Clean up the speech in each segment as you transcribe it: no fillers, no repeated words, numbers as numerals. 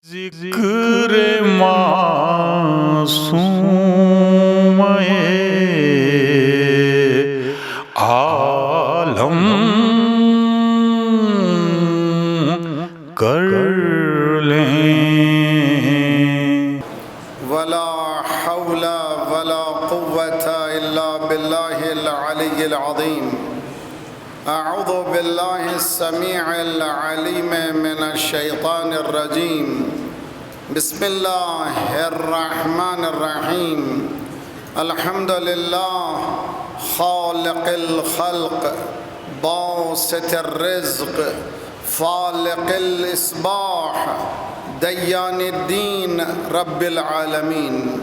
ذکر معصوم عالم کر لیں ولا حول ولا قوة إلا بالله العلي العظيم أعوذ بالله السميع العليم من الشيطان الرجيم بسم الله الرحمن الرحيم الحمد لله خالق الخلق باسط الرزق فالق الإصباح ديان الدين رب العالمين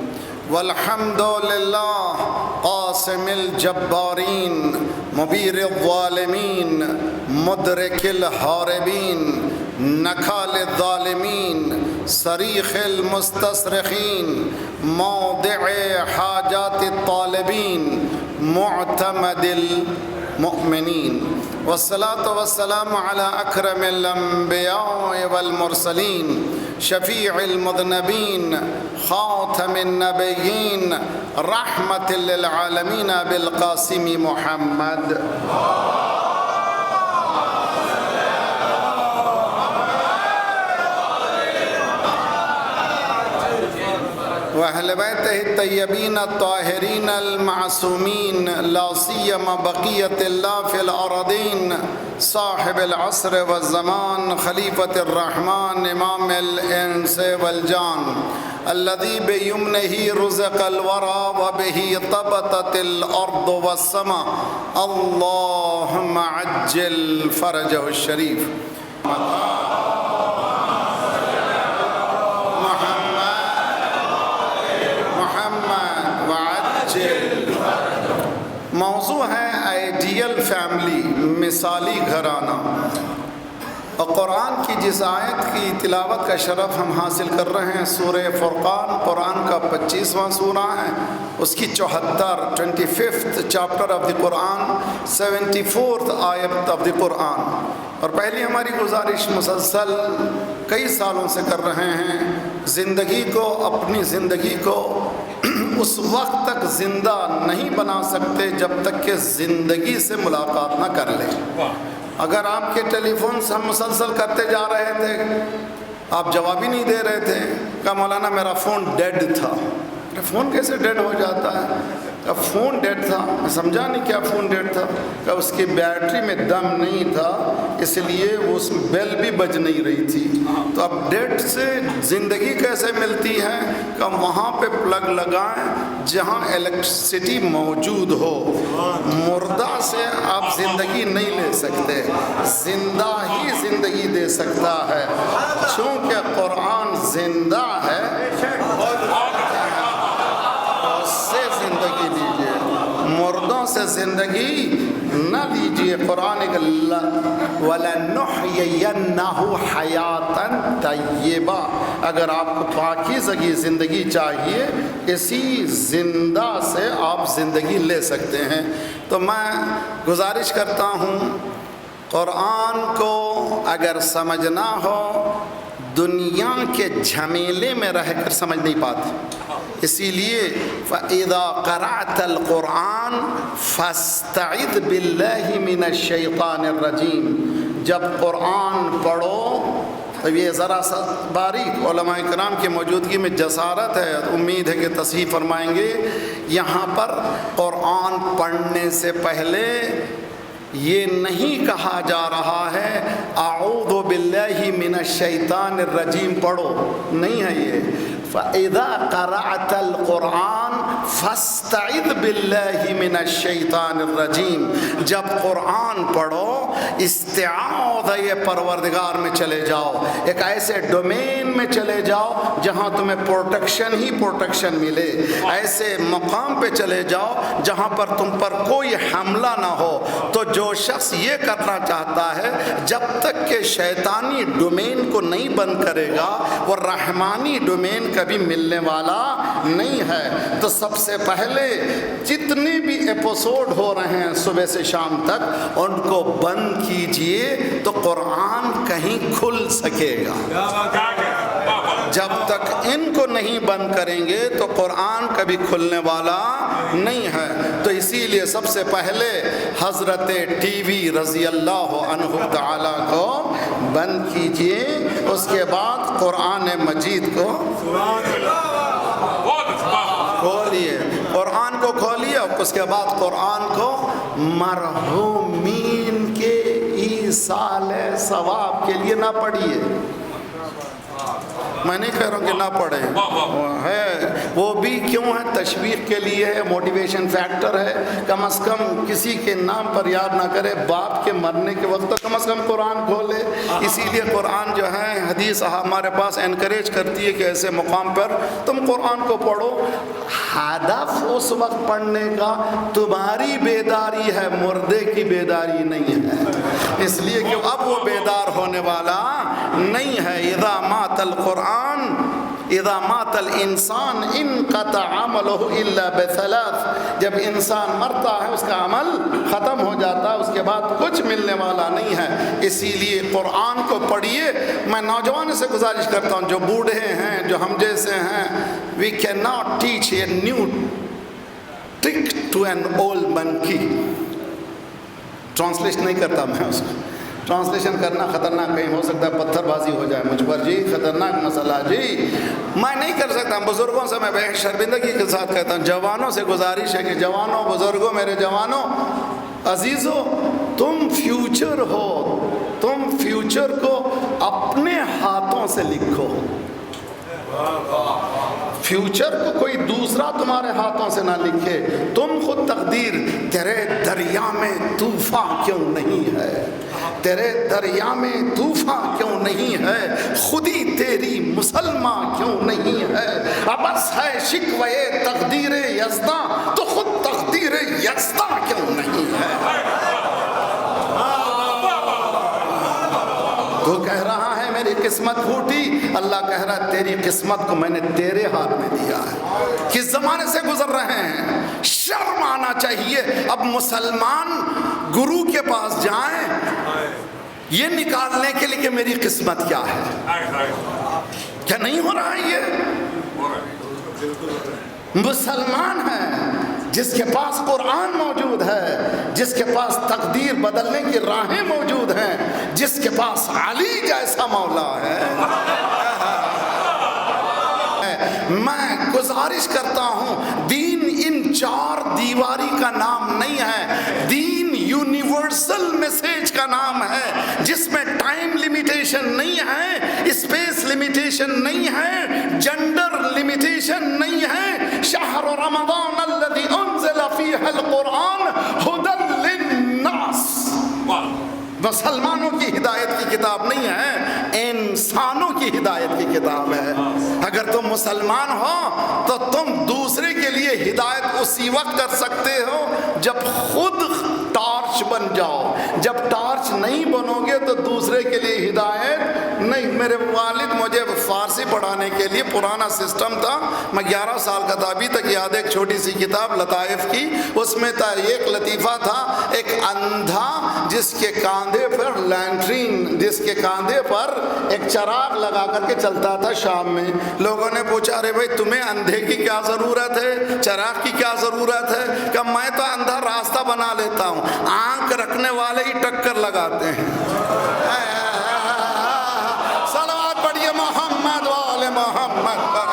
والحمد لله قاسم الجبارين مبير الظالمين مدرك الهاربين نكال الظالمين صريخ المستصرخين موضع حاجات الطالبين معتمد المؤمنين والصلاة والسلام على أكرم الأنبياء والمرسلين شفيع المذنبين خاتم النبيين رحمة للعالمين بالقاسم محمد وأهل بيته الطيبين الطاهرين المعصومين لا سيما بقية الله في الأرضين صاحب العصر والزمان خليفة الرحمن إمام الإنس والجان الذي بيمنه رزق الورى وبه طبطت الأرض والسماء اللهم عجل فرجه الشريف موضوع ہے آئیڈیل فیملی مثالی گھرانہ اور قرآن کی جس آیت کی تلاوت کا شرف ہم حاصل کر رہے ہیں سورہ فرقان قرآن کا 25واں سورہ ہے اس کی 25th chapter of the Quran 74th آیت آف دی قرآن اور پہلی ہماری گزارش مسلسل کئی سالوں سے کر رہے ہیں زندگی کو اپنی زندگی کو اس وقت تک زندہ نہیں بنا سکتے جب تک کہ زندگی سے ملاقات نہ کر لیں اگر آپ کے ٹیلی فون سے ہم مسلسل کرتے جا رہے تھے آپ جواب ہی نہیں دے رہے تھے کہ مولانا میرا فون ڈیڈ تھا فون کیسے ڈیڈ ہو جاتا ہے کہ فون ڈیڈ تھا میں سمجھا نہیں کیا فون ڈیڈ تھا کہ اس کی بیٹری میں دم نہیں تھا اس لیے وہ اس میں بیل بھی بج نہیں رہی تھی تو اب ڈیڈ سے زندگی کیسے ملتی ہے کہ وہاں پہ پلگ لگائیں جہاں الیکٹرسٹی موجود ہو مردہ سے آپ زندگی نہیں لے سکتے زندہ ہی زندگی دے سکتا ہے چونکہ قرآن زندہ ہے زندگی لیجئے مردوں سے زندگی نہ لیجئے قرآن وَلَنُحْيِيَنَّهُ حَيَاتًا طَيِّبًا اگر آپ کو پاکیزگی زندگی چاہیے اسی زندہ سے آپ زندگی لے سکتے ہیں تو میں گزارش کرتا ہوں قرآن کو اگر سمجھنا ہو دنیا کے جھمیلے میں رہ کر سمجھ نہیں پاتے اسی لیے فَإِذَا قَرَعْتَ الْقُرْآنَ فَاسْتَعِذْ بِاللَّهِ مِنَ الشَّيْطَانِ الرَّجِيمِ جب قرآن پڑھو تو یہ ذرا سا باریک علماء کرام کی موجودگی میں جسارت ہے امید ہے کہ تصحیح فرمائیں گے یہاں پر قرآن پڑھنے سے پہلے یہ نہیں کہا جا رہا ہے اعوذ باللہ من الشیطان الرجیم پڑھو نہیں ہے یہ فَإِذَا قَرَعْتَ الْقُرْآنَ فَاسْتَعِذْ بِاللَّهِ مِنَ الشَّيْطَانِ الرَّجِيمِ جب قرآن پڑھو استعاذہ پروردگار میں چلے جاؤ ایک ایسے ڈومین میں چلے جاؤ جہاں تمہیں پروٹیکشن ہی پروٹیکشن ملے ایسے مقام پہ چلے جاؤ جہاں پر تم پر کوئی حملہ نہ ہو تو جو شخص یہ کرنا چاہتا ہے جب تک کہ شیطانی ڈومین کو نہیں بند کرے گا وہ رحمانی ڈومین کبھی ملنے والا نہیں ہے تو سب سے پہلے جتنے بھی ایپیسوڈ ہو رہے ہیں صبح سے شام تک ان کو بند کیجئے تو قرآن کہیں کھل سکے گا. نہیں بند کریں گے تو قرآن کبھی کھلنے والا نہیں ہے. تو اسی لیے سب سے پہلے حضرت ٹی وی رضی اللہ عنہ تعالیٰ کو بند کیجئے, اس کے بعد قرآن مجید کو کھولیے, قرآن کو کھولیے, اس کے بعد قرآن کو مرحومین کے ایصال ثواب کے لیے نہ پڑھیے. میں نہیں کہہ رہا ہوں کہ نہ پڑھیں, ہے وہ بھی کیوں ہے, تشویق کے لیے ہے, موٹیویشن فیکٹر ہے. کم از کم کسی کے نام پر یاد نہ کرے, باپ کے مرنے کے وقت تو کم از کم قرآن کھولے. اسی لیے قرآن جو ہے, حدیث ہمارے پاس انکریج کرتی ہے کہ ایسے مقام پر تم قرآن کو پڑھو. ہدف اس وقت پڑھنے کا تمہاری بیداری ہے, مردے کی بیداری نہیں ہے, اس لیے کہ اب وہ بیدار ہونے والا نہیں ہے. اذا مات القرآن اذا مات الانسان انقطع عمله الا بثلاث, جب انسان مرتا ہے اس کا عمل ختم ہو جاتا ہے, اس کے بعد کچھ ملنے والا نہیں ہے. اسی لیے قرآن کو پڑھیے. میں نوجوانوں سے گزارش کرتا ہوں, جو بوڑھے ہیں, جو ہم جیسے ہیں, we cannot teach a new trick to an old monkey. Translation نہیں کرتا میں اس کو, ٹرانسلیشن کرنا خطرناک کہیں ہو سکتا ہے پتھر بازی ہو جائے مجھ پر, جی خطرناک مسئلہ جی, میں نہیں کر سکتا. بزرگوں سے میں بے شرمندگی کے ساتھ کہتا ہوں, جوانوں سے گزارش ہے کہ جوانوں, بزرگوں, میرے جوانوں, عزیزوں, تم فیوچر ہو, تم فیوچر کو اپنے ہاتھوں سے لکھو. فیوچر کو کوئی دوسرا تمہارے ہاتھوں سے نہ لکھے, تم خود تقدیر. تیرے دریا میں طوفان کیوں نہیں ہے, تیرے دریا میں طوفان کیوں نہیں ہے, خودی تیری مسلمان کیوں نہیں ہے. ابس ہے شکوے تقدیر یزداں, تو خود تقدیر یزداں کیوں نہیں ہے. تو کہہ رہا ہے میری قسمت پھوٹی, اللہ کہہ رہا ہے تیری قسمت کو میں نے تیرے ہاتھ میں دیا ہے. کس زمانے سے گزر رہے ہیں, شرم آنا چاہیے. اب مسلمان گرو کے پاس جائیں یہ نکالنے کے لیے کہ میری قسمت کیا ہے. کیا نہیں ہو رہا ہے یہ؟ مسلمان ہے جس کے پاس قرآن موجود ہے, جس کے پاس تقدیر بدلنے کی راہیں موجود ہیں, جس کے پاس علی جیسا مولا ہے. میں گزارش کرتا ہوں, دین ان چار دیواری کا نام نہیں ہے, دین یونیورسل میسیج کا نام ہے, جس میں ٹائم لمیٹیشن نہیں ہے, اسپیس لمیٹیشن نہیں ہے, جنڈر لمیٹیشن نہیں ہے. شہر رمضان الذی انزل فیہ القرآن ھدی للناس. مسلمانوں کی ہدایت کی کتاب نہیں ہے, انسانوں کی ہدایت کی کتاب ہے. اگر تم مسلمان ہو تو تم دوسرے کے لیے ہدایت اسی وقت کر سکتے ہو جب خود ٹارچ بن جاؤ. جب ٹارچ نہیں بنو گے تو دوسرے کے لیے ہدایت نہیں. میرے والد مجھے فارسی پڑھانے کے لیے, پرانا سسٹم تھا, میں 11 سال کا تھا, ابھی تک یاد ہے, ایک چھوٹی سی کتاب لطائف کی, اس میں تھا ایک لطیفہ تھا, ایک اندھا جس کے کاندھے پر لینٹرین, جس کے کاندھے پر ایک چراغ لگا کر کے چلتا تھا شام میں. لوگوں نے پوچھا, ارے بھائی تمہیں اندھے کی کیا ضرورت ہے, چراغ کی کیا ضرورت ہے؟ کہ میں تو اندھا راستہ بنا لیتا ہوں, آنکھ رکھنے والے ہی ٹکر لگاتے ہیں. صلوات پڑھیے محمد والے محمد پر.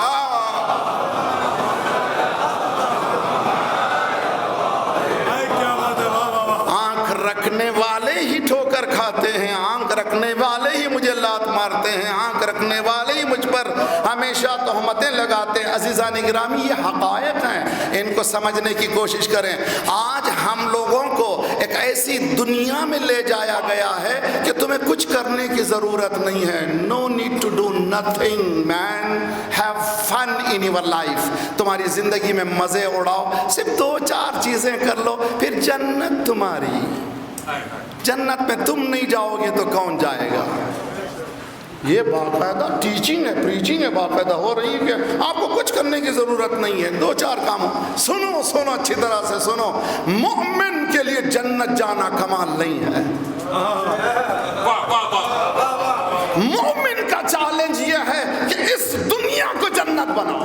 آنکھ رکھنے والے ہی ٹھوکر کھاتے ہیں, آنکھ رکھنے والے ہی مجھے لات مارتے ہیں, آنکھ رکھنے والے ہی مجھ پر ہمیشہ تہمتیں لگاتے ہیں. عزیزان گرامی, یہ حقائق ہیں, ان کو سمجھنے کی کوشش کریں. آج ہم لوگوں کو ایک ایسی دنیا میں لے جایا گیا ہے کہ تمہیں کچھ کرنے کی ضرورت نہیں ہے. No need to do nothing man, have fun in your life. تمہاری زندگی میں مزے اڑاؤ, صرف 2-4 چیزیں کر لو, پھر جنت تمہاری. جنت میں تم نہیں جاؤ گے تو کون جائے گا؟ یہ باقاعدہ ٹیچنگ ہے, پریچنگ ہے, باقاعدہ ہو رہی ہے کہ آپ کو کچھ کرنے کی ضرورت نہیں ہے. 2-4 کام سنو اچھی طرح سے سنو. مومن کے لیے جنت جانا کمال نہیں ہے. مومن کا چیلنج یہ ہے کہ اس دنیا کو جنت بناؤ.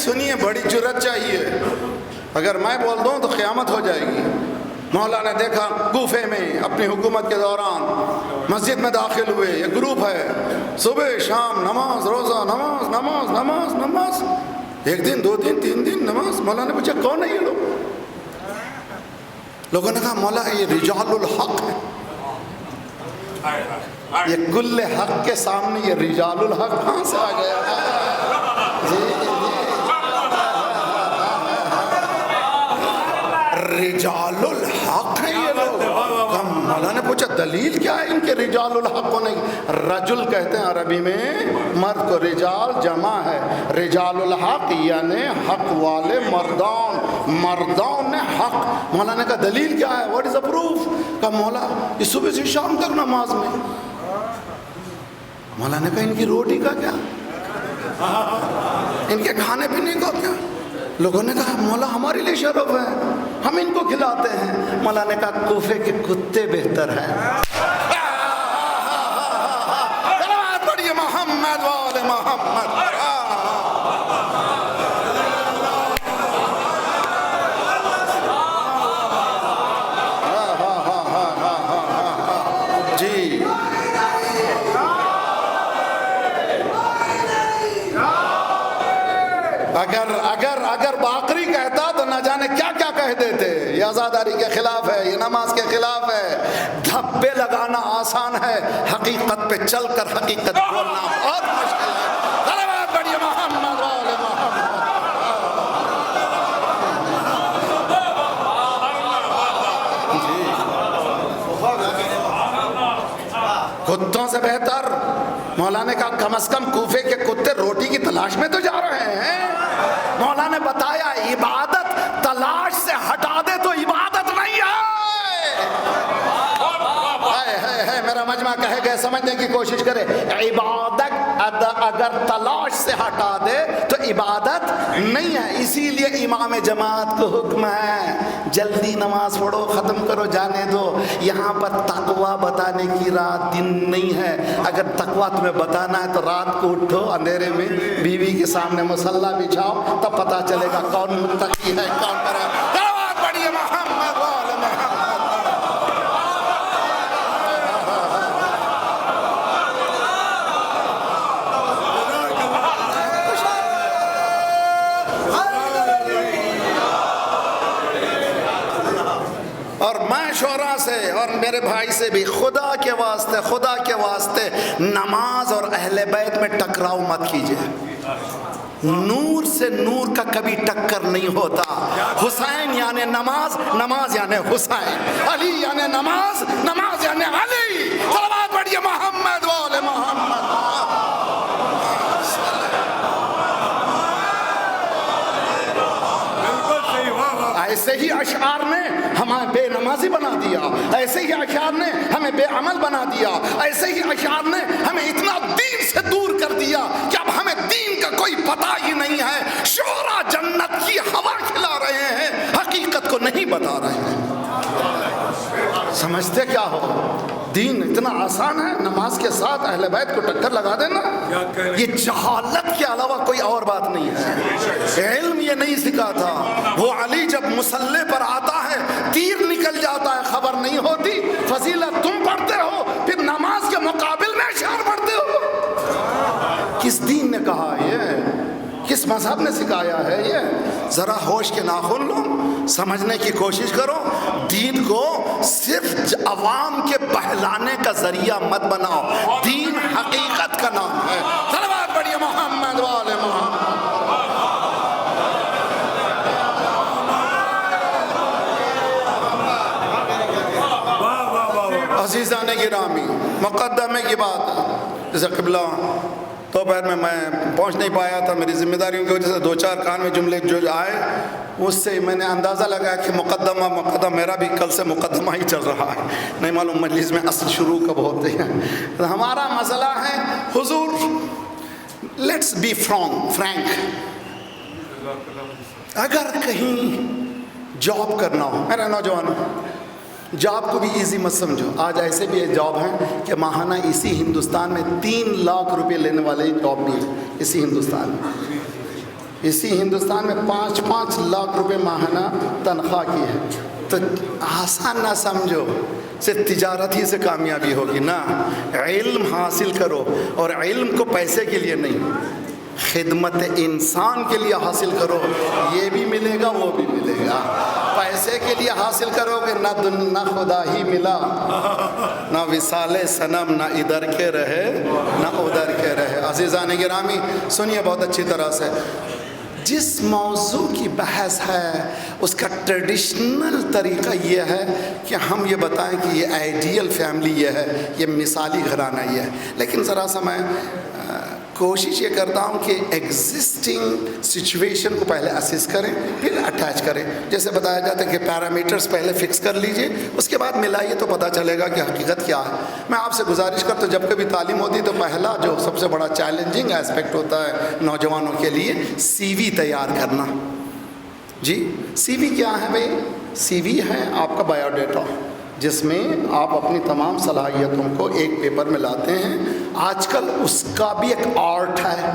سنیے بڑی جرأت چاہیے، اگر میں بول دوں تو قیامت ہو جائے گی۔ مولا نے دیکھا کوفے میں اپنی حکومت کے دوران مسجد میں داخل ہوئے، یہ گروپ ہے، صبح شام نماز، روزہ، نماز نماز نماز نماز، ایک دن، دو دن، تین دن نماز۔ مولا نے پوچھا کون ہے یہ لوگ؟ لوگوں نے کہا مولا یہ رجال الحق ہے۔ یہ کل حق کے سامنے یہ رجال الحق کہاں سے آ گیا؟ رجال الحق ہیں یہ لوگ۔ مولا نے پوچھا دلیل کیا ہے ان کے رجال الحق ہونے کی؟ رجل کہتے ہیں عربی میں مرد کو، رجال جمع ہے، رجال الحق یعنی حق والے مردان، مردان حق۔ مولا نے کہا دلیل کیا ہے؟ What is the proof? کہا مولا یہ صبح سے شام تک نماز میں۔ مولا نے کہا ان کی روٹی کا کیا، ان کے کھانے پینے کا کیا؟ لوگوں نے کہا مولا ہمارے لیے شرف ہے، ہم ان کو کھلاتے ہیں۔ مولا نے کہا کوفے کے کتے بہتر ہیں۔ کلمات پڑھیے محمد وآل محمد۔ جی اگر باقری کہتا تو نہ جانے کیا کیا کہہ دیتے۔ یہ عزاداری کے خلاف ہے، یہ نماز کے خلاف ہے۔ دھبے لگانا آسان ہے، حقیقت پہ چل کر حقیقت بولنا بہت مشکل ہے۔ صلوات پڑھیے محمد وآل محمد۔ کتوں سے بہتر مولا نے کہا کم از کم کوفے کے کتے روٹی کی تلاش میں تو جا رہے ہیں۔ مولا نے بتایا عبادت تلاش سے ہٹا دے تو عبادت نہیں ہے۔ میرا مجمع کہے گئے سمجھنے کی کوشش کرے، عبادت اگر تلاش سے ہٹا دے تو عبادت نہیں ہے۔ اسی لیے امام جماعت کو حکم ہے جلدی نماز پڑھو، ختم کرو، جانے دو۔ یہاں پر تقویٰ بتانے کی رات دن نہیں ہے۔ اگر تقویٰ تمہیں بتانا ہے تو رات کو اٹھو، اندھیرے میں بیوی کے سامنے مصلی بچھاؤ، تب پتہ چلے گا کون متقی ہے کون کرے۔ صلوات پڑھیے محمد وآل محمد۔ اور میں شعراء سے اور میرے بھائی سے بھی خدا کے واسطے نماز اور اہل بیت میں ٹکراؤ مت کیجیے۔ نور سے نور کا کبھی ٹکر نہیں ہوتا۔ حسین یعنی نماز، نماز یعنی حسین، علی یعنی نماز، نماز یعنی علی۔ صلوات پڑھیے محمد وآل محمد۔ ایسے ہی اشعار نے ہمیں بے نمازی بنا دیا، ایسے ہی اشعار نے ہمیں بے عمل بنا دیا، ایسے ہی اشعار نے ہمیں اتنا دین سے دور کر دیا کہ اب ہمیں دین کا کوئی پتہ ہی نہیں ہے۔ شعراء جنت کی ہوا کھلا رہے ہیں، حقیقت کو نہیں بتا رہے ہیں۔ سمجھتے کیا ہو؟ دین اتنا آسان ہے، نماز کے ساتھ اہل بیت کو ٹکر لگا دینا، یہ جہالت کے علاوہ کوئی اور بات نہیں ہے۔ علم یہ نہیں سکھاتا۔ وہ علی جب مصلی پر آتا ہے تیر نکل جاتا ہے، خبر نہیں ہوتی۔ فضیلت تم پڑھتے ہو، پھر نماز کے مقابل میں اشعار پڑھتے ہو۔ کس دین نے کہا یہ؟ کس مذہب نے سکھایا ہے یہ؟ ذرا ہوش کے ناخن لو، سمجھنے کی کوشش کرو۔ دین کو صرف عوام کے بہلانے کا ذریعہ مت بناؤ، دین حقیقت کا نام ہے۔ صلوات پڑھیے محمد وآل محمد۔ عزیزان گرامی، مقدمے کی بات ہے۔ جیسے قبلہ دوپہر میں پہنچ نہیں پایا تھا، میری ذمہ داریوں کی وجہ سے دو چار کان میں جملے جو آئے اس سے میں نے اندازہ لگایا کہ مقدمہ میرا بھی کل سے مقدمہ ہی چل رہا ہے، نہیں معلوم مجلس میں اصل شروع کب ہوتے ہیں۔ ہمارا مسئلہ ہے حضور، لیٹس بی فرینک، اگر کہیں جاب کرنا ہو، میرا نوجوانوں جاب کو بھی ایزی مت سمجھو۔ آج ایسے بھی جاب ہیں کہ ماہانہ اسی ہندوستان میں 3 لاکھ روپے لینے والے جاب بھی ہیں اسی ہندوستان میں۔ اسی ہندوستان میں 5-5 لاکھ روپے ماہانہ تنخواہ کی ہے. تو آسان نہ سمجھو صرف تجارت ہی سے کامیابی ہوگی نا. علم حاصل کرو، اور علم کو پیسے کے لیے نہیں، خدمت انسان کے لیے حاصل کرو. یہ بھی ملے گا، وہ بھی ملے گا. پیسے کے لیے حاصل کرو گے نہ خدا ہی ملا، نہ وصال صنم، نہ ادھر کے رہے نہ ادھر کے رہے. عزیزان گرامی سنیے بہت اچھی طرح سے. جس موضوع کی بحث ہے اس کا ٹریڈیشنل طریقہ یہ ہے کہ ہم یہ بتائیں کہ یہ آئیڈیل فیملی یہ ہے، یہ مثالی گھرانہ یہ ہے. لیکن ذرا سا میں کوشش یہ کرتا ہوں کہ ایگزسٹنگ سچویشن کو پہلے اسیس کریں پھر اٹیچ کریں. جیسے بتایا جاتا ہے کہ پیرامیٹرز پہلے فکس کر لیجئے، اس کے بعد ملائیے تو پتہ چلے گا کہ حقیقت کیا ہے. میں آپ سے گزارش کرتا ہوں جب کبھی تعلیم ہوتی تو پہلا جو سب سے بڑا چیلنجنگ اسپیکٹ ہوتا ہے نوجوانوں کے لیے سی وی تیار کرنا. جی سی وی کیا ہے بھائی؟ سی وی ہے آپ کا بایو ڈیٹا، جس میں آپ اپنی تمام صلاحیتوں کو ایک پیپر میں لاتے ہیں. آج کل اس کا بھی ایک آرٹ ہے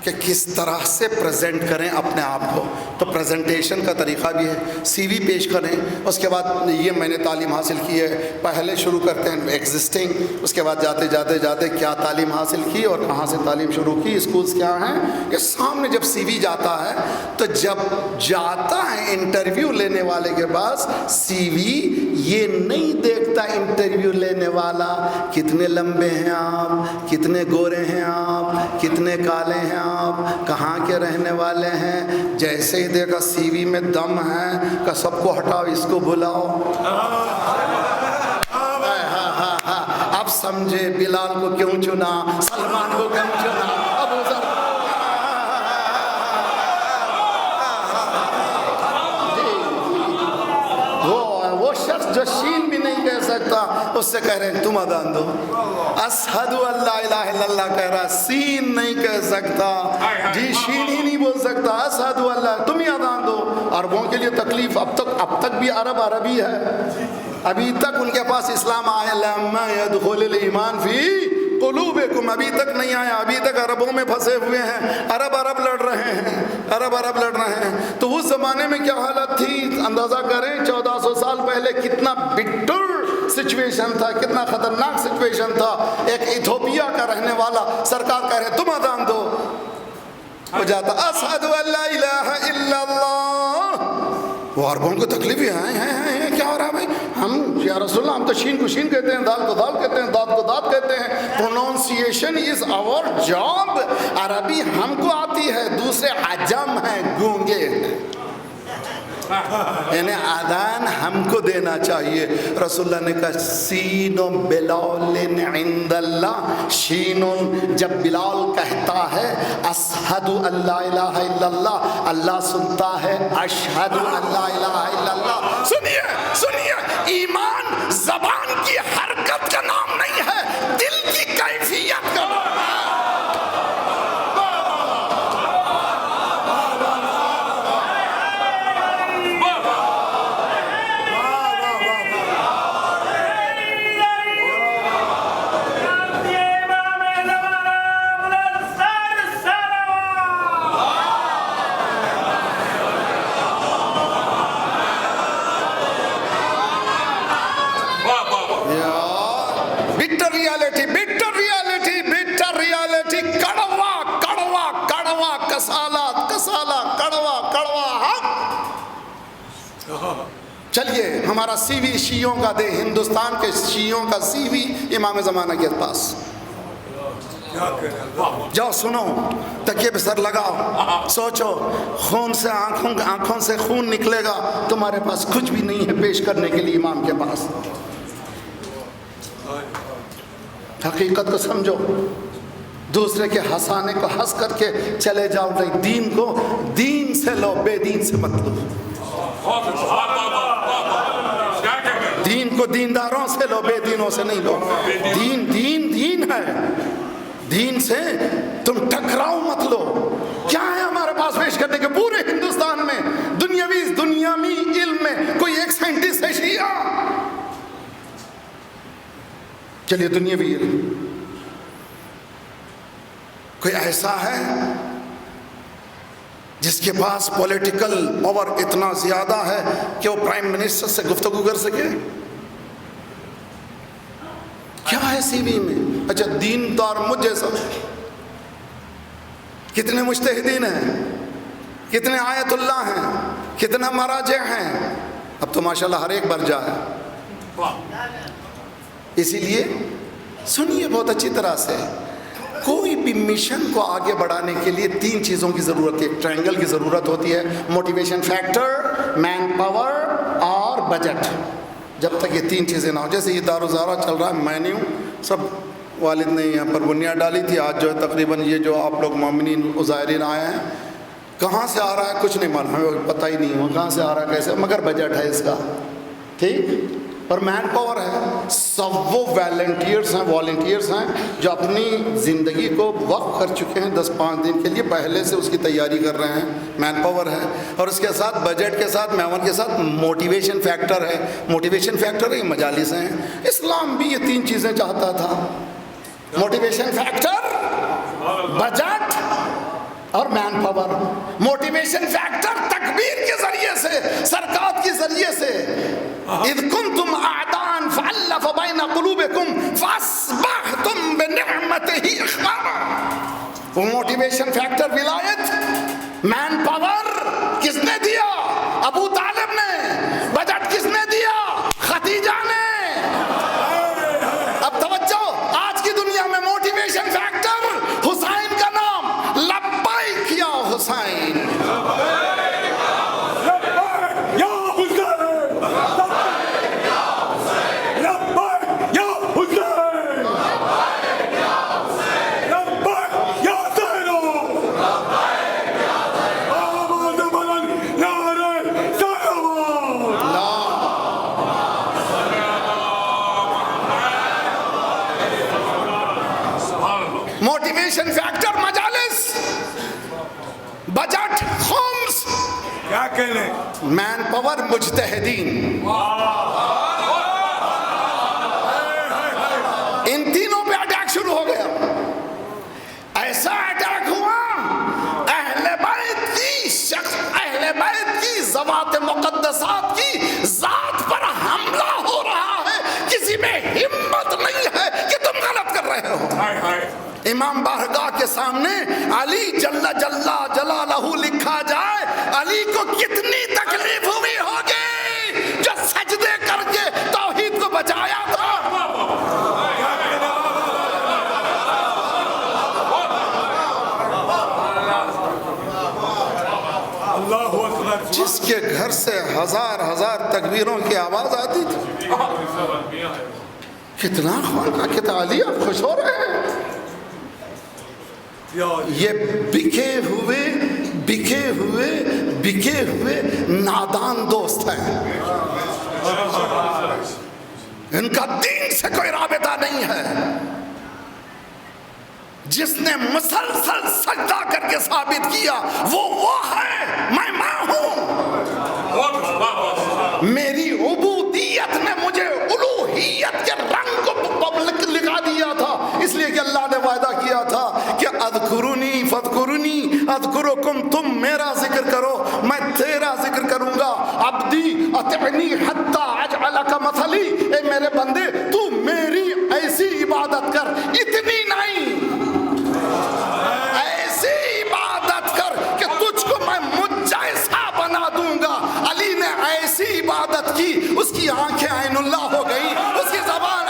کہ کس طرح سے پریزنٹ کریں اپنے آپ کو. تو پریزنٹیشن کا طریقہ بھی ہے. سی وی پیش کریں، اس کے بعد یہ میں نے تعلیم حاصل کی ہے، پہلے شروع کرتے ہیں ایگزسٹنگ، اس کے بعد جاتے کیا تعلیم حاصل کی اور کہاں سے تعلیم شروع کی، اسکولز کیا ہیں. یہ سامنے جب سی وی جاتا ہے تو جب جاتا ہے انٹرویو لینے والے کے پاس، سی وی یہ نہیں دیکھتا انٹرویو لینے والا کتنے لمبے ہیں آپ، کتنے گورے ہیں آپ، کتنے کالے ہیں آپ، کہاں کے رہنے والے ہیں. جیسے ہی دیکھا سی وی میں دم ہے کہ سب کو ہٹاؤ، اس کو بلاؤ. اب سمجھے بلال کو کیوں چنا، سلمان کو کیوں چنا، ابو ذر. وہ شخص جو شین بھی نہیں کہہ سکتا اس سے کہہ رہے ہیں تم اذان دو. اشہد ان لا الہ الا اللہ کہہ رہا، سین نہیں کہہ سکتا، جی شین ہی نہیں بول سکتا. اشہد ان لا، تم ہی اذان دو. عربوں کے لیے تکلیف اب تک بھی عربی ہے. ابھی تک ان کے پاس اسلام آیا لما يدخل الایمان فی قلوبکم، ابھی تک نہیں آیا. ابھی تک عربوں میں پھنسے ہوئے ہیں، عرب لڑ رہے ہیں. تو اس زمانے میں کیا حالت تھی اندازہ کریں. 1400 سال پہلے کتنا بٹر سچویشن تھا، کتنا خطرناک سچویشن تھا. ایک ایتھوپیا کا رہنے والا سرکار کہہ رہے تم اذان دو، ہو جاتا اشہد ان لا الہ الا اللہ. وہ عربوں کو تکلیف ہے کیا ہو رہا ہے بھائی؟ ہم یا رسول اللہ، ہم تو شین کو شین کہتے ہیں، دال کو دال کہتے ہیں، داد کو داد کہتے ہیں. پروننسیشن از آور جاب. عربی ہم کو آتی ہے، دوسرے عجم ہیں، گونگے ہیں. یعنی اذان ہم کو دینا چاہیے. رسول اللہ نے کہا سین بلال عند اللہ، شین جب بلال کہتا ہے اشہد ان لا الہ الا اللہ، اللہ سنتا ہے اشہد ان لا الہ الا اللہ. سنیے ایمان زبان کی حرکت کا نام نہیں ہے، دل کی کیفیت کا نام ہے. چلیے ہمارا سی وی شیعوں کا دے، ہندوستان کے شیعوں کا سی وی امام زمانہ کے پاس. جاؤ سنو، تکیے پہ سر لگاؤ، سوچو، خون سے آنکھوں سے خون نکلے گا، تمہارے پاس کچھ بھی نہیں ہے پیش کرنے کے لیے امام کے پاس. حقیقت کو سمجھو، دوسرے کے ہنسانے کو ہنس کر کے چلے جاؤ. نہیں، دین کو دین سے لو، بے دین سے مت لو. دین کو دینداروں سے لو، بے دینوں سے نہیں لو. دین ہے، دین سے تم ٹکراؤ مت لو. کیا ہے ہمارے پاس پیش کرنے کے؟ پورے ہندوستان میں دنیاوی علم میں کوئی ایک سائنٹسٹ ہے شیعہ؟ چلیے دنیاوی علم کوئی ایسا ہے جس کے پاس پولیٹیکل پاور اتنا زیادہ ہے کہ وہ پرائم منسٹر سے گفتگو کر سکے؟ کیا ہے سی وی میں؟ اچھا دین دار مجھ جیسا، کتنے مجتہدین ہیں، کتنے آیت اللہ ہیں، کتنا مراجع ہیں، اب تو ماشاءاللہ ہر ایک برجا ہے۔ اسی لیے سنیے بہت اچھی طرح سے، کوئی بھی مشن کو آگے بڑھانے کے لیے 3 چیزوں کی ضرورت ہے۔ ایک ٹرائنگل کی ضرورت ہوتی ہے، موٹیویشن فیکٹر، مین پاور اور بجٹ۔ جب تک یہ 3 چیزیں نہ ہو، جیسے یہ دارالزہرا چل رہا ہے، میں نہیں ہوں، سب والد نے یہاں پر بنیاد ڈالی تھی، آج جو ہے تقریباً یہ جو آپ لوگ مومنین زائرین آئے ہیں، کہاں سے آ رہا ہے کچھ نہیں معلوم، ہمیں پتہ ہی نہیں ہو کہاں سے آ رہا ہے کیسے، مگر بجٹ ہے اس کا، ٹھیک، اور مین پاور ہے۔ سب وہ والنٹیئرز ہیں جو اپنی زندگی کو وقف کر چکے ہیں 10-5 دن کے لیے، پہلے سے اس کی تیاری کر رہے ہیں، مین پاور ہے۔ اور اس کے ساتھ بجٹ کے ساتھ میون کے ساتھ موٹیویشن فیکٹر ہے۔ موٹیویشن فیکٹر ہے، یہ مجالس ہیں۔ اسلام بھی یہ 3 چیزیں چاہتا تھا، موٹیویشن فیکٹر، بجٹ اور مین پاور۔ موٹیویشن فیکٹر تکبیر کے ذریعے سے، سرکات کے ذریعے سے، اذ کنتم اعداء فالف بین قلوبکم فاصبحتم بنعمتہ اخوانا۔ وہ موٹیویشن فیکٹر ولایت، مین پاور کس نے دیا؟ ابو طالب نے۔ بجٹ کس نے دیا؟ خدیجہ نے۔ اب توجہ، آج کی دنیا میں موٹیویشن فیکٹر حسین کا نام، لبیک یا حسین، موٹیویشن فیکٹر مجالس، بجٹ خمس، کیا کہنے، مین پاور مجتہدین۔ ان تینوں پہ اٹیک شروع ہو گیا۔ ایسا اٹیک ہوا، اہل بیت کی ذوات مقدسات کی ذات پر حملہ ہو رہا ہے، کسی میں ہمت نہیں ہے کہ تم غلط کر رہے ہو۔ امام بارگاہ کے سامنے علی جل جلالہ لکھا جائے، علی کو کتنی تکلیف ہوئی ہوگی جو سجدے کر کے توحید کو بچایا تھا۔ اللہ اکبر، جس کے گھر سے ہزار تکبیروں کی آواز آتی تھی، کتنا خوانا، کتنا علی آپ خوش ہو رہے ہیں۔ یہ بکے ہوئے نادان دوست ہیں، ان کا دین سے کوئی رابطہ نہیں ہے۔ جس نے مسلسل سجدہ کر کے ثابت کیا وہ ہے، میں ہوں، میری عبودیت نے مجھے الوہیت کے رنگ کو لکھا دیا تھا، اس لیے کہ اللہ نے وعدہ کیا تھا کہ اذکرونی فاذکرونی اذکرکم، تم میرا ذکر کرو میں تیرا ذکر کروں گا۔ عبدی اطعنی حتی اجعلک مثلی، اے میرے بندے تو میری ایسی عبادت کر، اتنی نہیں، ایسی عبادت کر کہ تجھ کو میں مجھ جیسا بنا دوں گا۔ علی نے ایسی عبادت کی، اس کی آنکھیں عین اللہ ہو گئی، اس کی زبان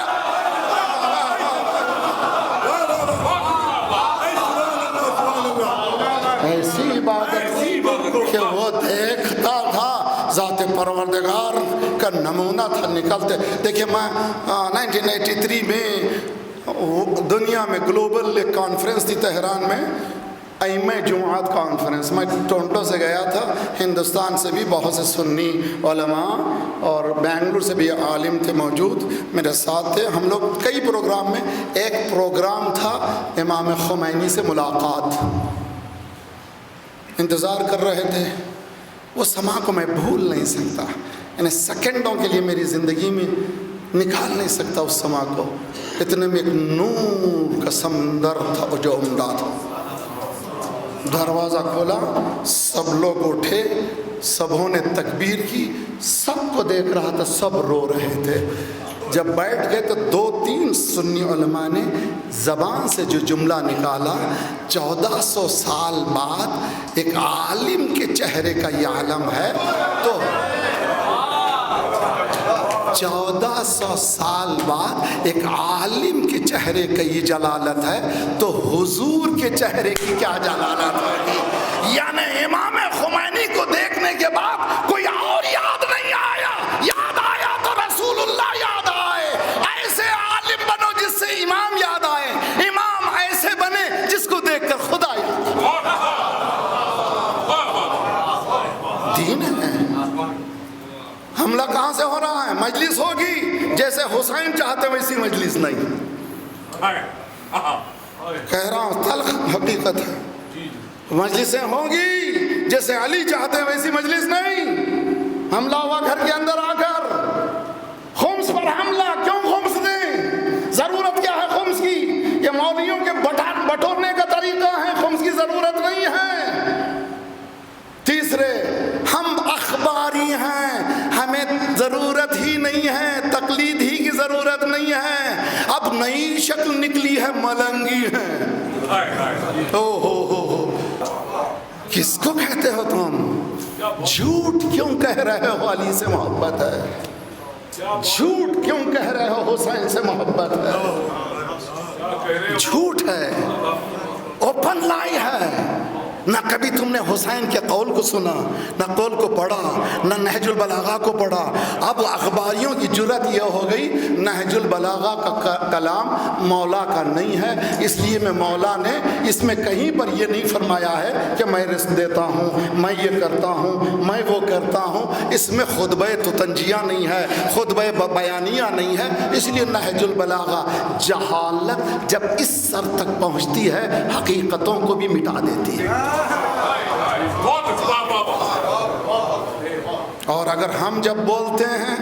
ایسی عبادت کی کہ وہ دیکھتا تھا ذات پروردگار کا نمونہ تھا نکلتے۔ دیکھیں میں 1983 میں دنیا میں گلوبل ایک کانفرنس تھی تہران میں، ائمہ جمعات کانفرنس، میں ٹورنٹو سے گیا تھا، ہندوستان سے بھی بہت سے سنی علماء اور بینگلور سے بھی عالم تھے موجود میرے ساتھ تھے۔ ہم لوگ کئی پروگرام میں، ایک پروگرام تھا امام خمینی سے ملاقات، انتظار کر رہے تھے۔ وہ سما کو میں بھول نہیں سکتا، یعنی سیکنڈوں کے لیے میری زندگی میں نکال نہیں سکتا اس سما کو۔ اتنے میں ایک نور کا سمندر تھا جو عمدہ تھا، دروازہ کھولا، سب لوگ اٹھے، سبوں نے تکبیر کی، سب کو دیکھ رہا تھا، سب رو رہے تھے۔ جب بیٹھ گئے تو 2-3 سنی علماء نے زبان سے جو جملہ نکالا، 1400 سال بعد ایک عالم کے چہرے کا یہ عالم ہے، تو 1400 سال بعد ایک عالم کے چہرے کا یہ جلالت ہے، تو حضور کے چہرے کی کیا جلالت ہوگی؟ یعنی امام خمینی کو دیکھنے کے بعد کوئی اور یاد نہیں آیا، یاد آیا تو رسول اللہ یاد آئے۔ ایسے عالم بنو جس سے امام یاد آئے، امام ایسے بنے جس کو دیکھ کر خدا یاد آئے۔ دین ہے۔ حملہ کہاں سے ہو رہا ہے؟ مجلس ہوگی، جیسے حسین چاہتے ویسی مجلس نہیں۔ کہہ رہا ہوں تلخ حقیقت ہے، مجلسیں ہوں گی جیسے علی چاہتے ویسی مجلس نہیں۔ حملہ ہوا گھر کے اندر آ کر، خمس پر حملہ، کیوں خمس دیں؟ ضرورت کیا ہے خمس کی؟ یہ مولویوں کے بٹورنے کا طریقہ ہے، خمس کی ضرورت نہیں ہے۔ تیسرے، ہم اخباری ہیں، ہمیں ضرورت ہی نہیں ہے، تقلید ہی کی ضرورت نہیں ہے۔ اب نئی شکل نکلی ہے، ملنگی ہے۔ او ہو، کس کو کہتے ہو تم؟ جھوٹ کیوں کہہ رہے ہو علی سے محبت ہے؟ جھوٹ کیوں کہہ رہے ہو حسین سے محبت ہے؟ جھوٹ ہے، اوپن لائی ہے۔ نہ کبھی تم نے حسین کے قول کو سنا، نہ قول کو پڑھا، نہ نہج البلاغہ کو پڑھا۔ اب اخباریوں کی جرت یہ ہو گئی، نہج البلاغہ کا کلام مولا کا نہیں ہے، اس لیے میں مولا نے اس میں کہیں پر یہ نہیں فرمایا ہے کہ میں رزق دیتا ہوں، میں یہ کرتا ہوں، میں وہ کرتا ہوں۔ اس میں خطبہ تنجیہ نہیں ہے، خطبہ بیانیہ نہیں ہے، اس لیے نہج البلاغہ جہالت جب اس سر تک پہنچتی ہے حقیقتوں کو بھی مٹا دیتی ہے۔ اور اگر ہم جب بولتے ہیں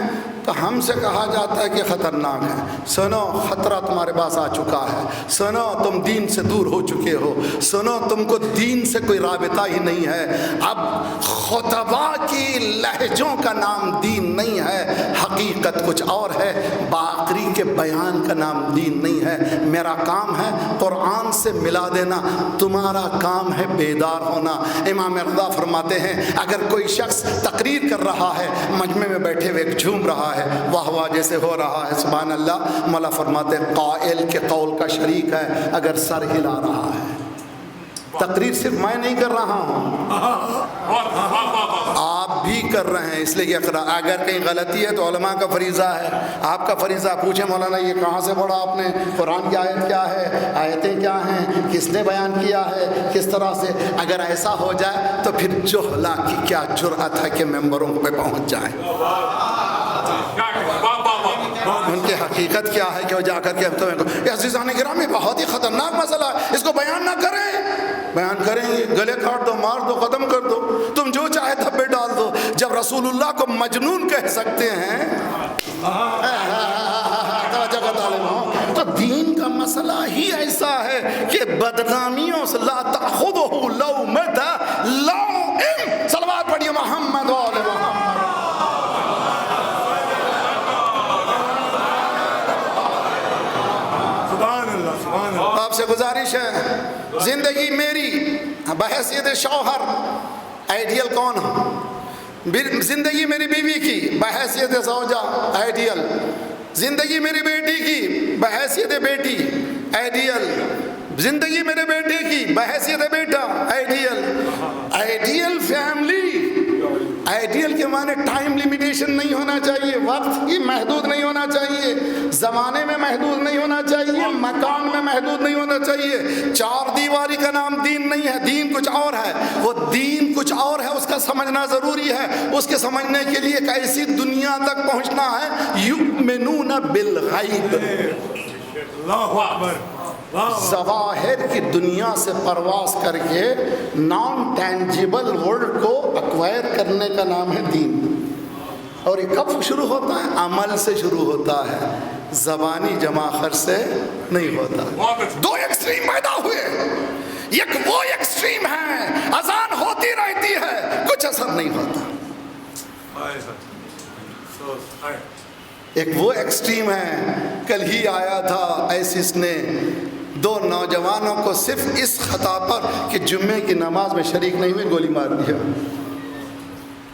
تو ہم سے کہا جاتا ہے کہ خطرناک ہے۔ سنو، خطرہ تمہارے پاس آ چکا ہے، سنو تم دین سے دور ہو چکے ہو، سنو تم کو دین سے کوئی رابطہ ہی نہیں ہے۔ اب خطبہ کی لہجوں کا نام دین نہیں ہے، حقیقت کچھ اور ہے، باقری کے بیان کا نام دین نہیں ہے۔ میرا کام ہے قرآن سے ملا دینا، تمہارا کام ہے بیدار ہونا۔ امام رضا فرماتے ہیں اگر کوئی شخص تقریر کر رہا ہے، مجمع میں بیٹھے ہوئے جھوم رہا ہے، واہ واہ جیسے ہو رہا ہے، سبحان اللہ، مولا فرماتے ہیں قائل کے قول کا شریک ہے اگر سر ہلا رہا ہے۔ تقریر صرف میں نہیں کر رہا ہوں، آپ بھی کر رہے ہیں، اس لیے کہ اگر کہیں غلطی ہے تو علماء کا فریضہ ہے، آپ کا فریضہ۔ پوچھیں مولانا یہ کہاں سے پڑھا آپ نے، قرآن کی آیت کیا ہے، آیتیں کیا ہیں، کس نے بیان کیا ہے، کس طرح سے؟ اگر ایسا ہو جائے تو پھر جہلا کی کیا جرأت ہے کہ ممبروں پہ پہنچ جائیں۔ ان کی حقیقت کیا ہے کہ وہ جا کر کے تمہیں عزیزان گرامی بہت ہی خطرناک مسئلہ ہے، اس کو بیان نہ کریں۔ بیان کریں گے گلے کاٹ دو، مار دو، ختم کر دو، تم جو چاہے دھبے ڈال دو۔ جب رسول اللہ کو مجنون کہہ سکتے ہیں تو دین کا مسئلہ ہی ایسا ہے کہ بدنامیوں سے لا تأخذہ لومۃ لائم۔ صلوات پڑھیے محمد و آل محمد۔ آپ سے گزارش ہے، زندگی میری بحیثیت شوہر آئیڈیل کون ہے؟ زندگی میری بیوی کی بحیثیت زوجہ آئیڈیل، زندگی میری بیٹی کی بحیثیت بیٹی آئیڈیل، زندگی میرے بیٹے کی بحیثیت بیٹا آئیڈیل۔ آئیڈیل فیملی، آئیڈیل کے معنی ٹائم لیمیٹیشن نہیں ہونا چاہیے، وقت کی محدود نہیں ہونا چاہیے، زمانے میں محدود نہیں ہونا چاہیے، مکان میں محدود نہیں ہونا چاہیے۔ چار دیواری کا نام دین نہیں ہے، دین کچھ اور ہے، وہ دین کچھ اور ہے، اس کا سمجھنا ضروری ہے۔ اس کے سمجھنے کے لیے ایک ایسی دنیا تک پہنچنا ہے یؤمنون بالغیب، اللہ اکبر، ظواہر کی دنیا سے پرواز کر کے نان ٹینجیبل ورلڈ کو ایکوائر کرنے کا نام ہے دین۔ اور یہ کب شروع ہوتا ہے؟ عمل سے شروع ہوتا ہے، زبانی جمع خرچ سے نہیں ہوتا۔ دو ایکسٹریم پیدا ہوئے، ایک وہ ایکسٹریم ہے اذان ہوتی رہتی ہے کچھ اثر نہیں ہوتا. ایک وہ ایکسٹریم ہے کل ہی آیا تھا ایسس نے 2 نوجوانوں کو صرف اس خطا پر کہ جمعے کی نماز میں شریک نہیں ہوئے گولی مار دیا.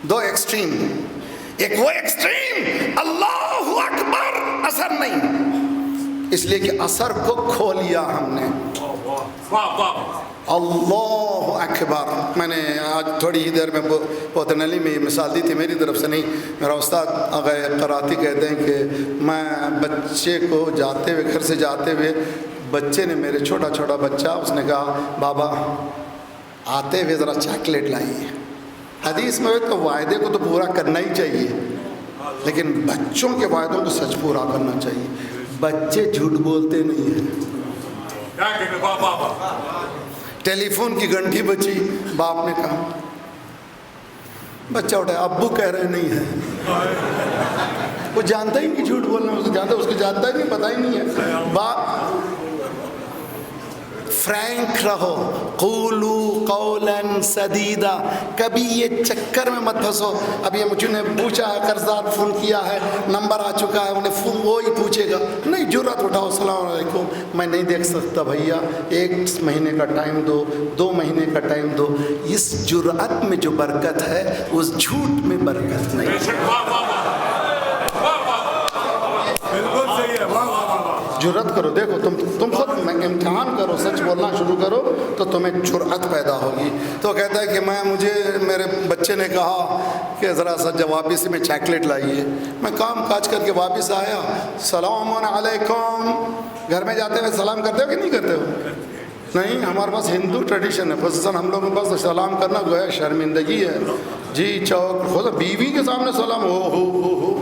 2 ایکسٹریم. ایک وہ ایکسٹریم اللہ اکبر اثر نہیں، اس لیے کہ اثر کو کھو لیا ہم نے. اللہ اکبر. میں نے آج تھوڑی ہی دیر میں پوتن علی میں یہ مثال دی تھی، میری طرف سے نہیں. میرا استاد آغا قراتی کہتے ہیں کہ میں بچے کو جاتے ہوئے گھر سے جاتے ہوئے بچے نے میرے چھوٹا بچہ اس نے کہا بابا آتے ہوئے ذرا چاکلیٹ لائیے. حدیث میں تو وعدے کو تو پورا کرنا ہی چاہیے لیکن بچوں کے وعدوں کو سچ پورا کرنا چاہیے. بچے جھوٹ بولتے نہیں ہیں. ٹیلی فون کی گھنٹی بجی، باپ نے کہا، بچہ اٹھا ابو کہہ رہے نہیں ہے. وہ جانتا ہی نہیں جھوٹ بولنا، اس کو جانتا ہی نہیں، پتہ ہی نہیں ہے. باپ فرینک رہو، قولو قولا سدیدا. کبھی یہ چکر میں مت پھنسو. اب یہ مجھے نے پوچھا ہے، قرضدار فون کیا ہے، نمبر آ چکا ہے، انہیں فون وہی پوچھے گا. نہیں، جرأت اٹھاؤ، السلام علیکم، میں نہیں دیکھ سکتا بھیا، 1 مہینے کا ٹائم دو، 2 مہینے کا ٹائم دو. اس جرأت میں جو برکت ہے اس جھوٹ میں برکت نہیں. جرأت کرو. دیکھو تم خود امتحان کرو، سچ بولنا شروع کرو تو تمہیں جرأت پیدا ہوگی. تو کہتا ہے کہ مجھے میرے بچے نے کہا کہ ذرا سا جب واپس میں چاکلیٹ لائیے. میں کام کاج کر کے واپس آیا، السلام علیکم. گھر میں جاتے ہوئے سلام کرتے ہو کہ نہیں کرتے ہو؟ نہیں، ہمارے پاس ہندو ٹریڈیشن ہے، خصوصاً ہم لوگوں کے پاس سلام کرنا گویا شرمندگی ہے. جی چوک خود بیوی کے سامنے سلام ہو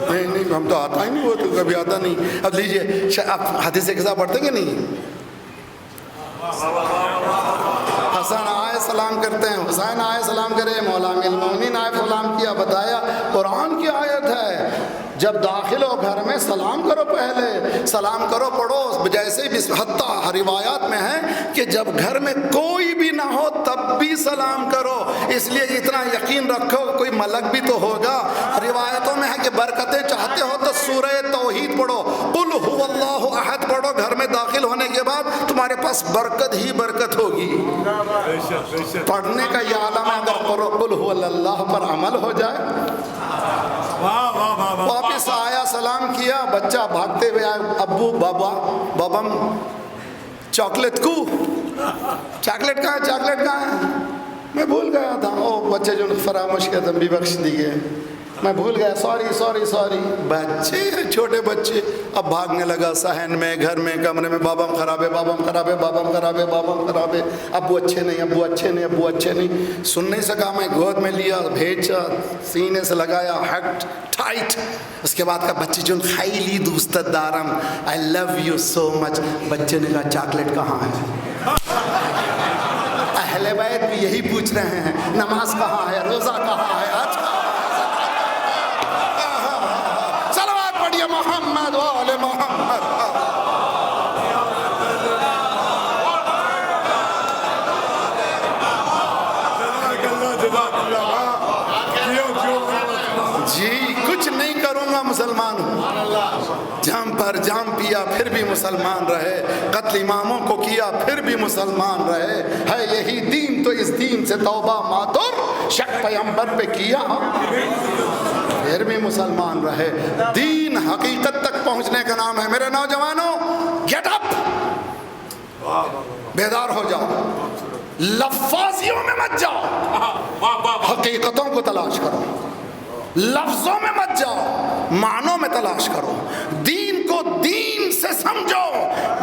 نہیں ہم تو آتا ہی نہیں، وہ تو کبھی آتا نہیں. اب لیجئے، آپ حدیث قصہ پڑھتے کہ نہیں؟ حسن آئے سلام کرتے ہیں، حسین آئے سلام کرے، مولا المومنین آئے سلام کیا. بتایا قرآن کی آیت ہے جب داخل ہو گھر میں سلام کرو، پہلے سلام کرو پڑھو. جیسے بھی حتیٰ روایات میں ہے کہ جب گھر میں کوئی بھی نہ ہو تب بھی سلام کرو. اس لیے اتنا یقین رکھو کوئی ملک بھی تو ہوگا. روایتوں میں ہے کہ برکتیں چاہتے ہو تو سورہ توحید پڑھو، قل هو اللہ احد پڑھو. گھر میں داخل ہونے کے بعد تمہارے پاس برکت ہی برکت ہوگی. پڑھنے کا یہ عالم ہے. اگر قل هو اللہ پر عمل ہو جائے. واپس آیا، سلام کیا، بچہ بھاگتے ہوئے آیا، ابو بابم چاکلیٹ چاکلیٹ کہاں ہے؟ میں بھول گیا تھا. بچے جو فراموش کیا تم بھی بخش دیے، میں بھول گیا، سوری. بچے چھوٹے بچے. اب بھاگنے لگا صحن میں، گھر میں، کمرے میں، بابم خراب ہے. ابو اچھے نہیں. سن نہیں سکا، میں گود میں لیا، بھیجا، سینے سے لگایا، ہیڈ ٹائٹ. اس کے بعد کا بچے جو خیلی دوست دارم، آئی لو یو سو مچ. بچے نے کہا چاکلیٹ کہاں ہے؟ اہل بیت بھی یہی پوچھ رہے ہیں، نماز کہاں ہے، روزہ کہاں ہے. آج صلوات پڑھیے محمد و آل محمد. جی کچھ نہیں کروں گا، مسلمان ہوں. جام پر جام پیا پھر بھی مسلمان رہے، قتل اماموں کو کیا پھر بھی مسلمان رہے. ہے یہی دین تو اس دین سے توبہ ماتر شک پیغمبر پہ کیا پھر بھی مسلمان رہے. دین حقیقت تک پہنچنے کا نام ہے. میرے نوجوانوں، گیٹ اپ، بیدار ہو جاؤ. لفاظیوں میں مت جاؤ، حقیقتوں کو تلاش کرو. لفظوں میں مت جاؤ، معنوں میں تلاش کرو. دین کو دین سے سمجھو،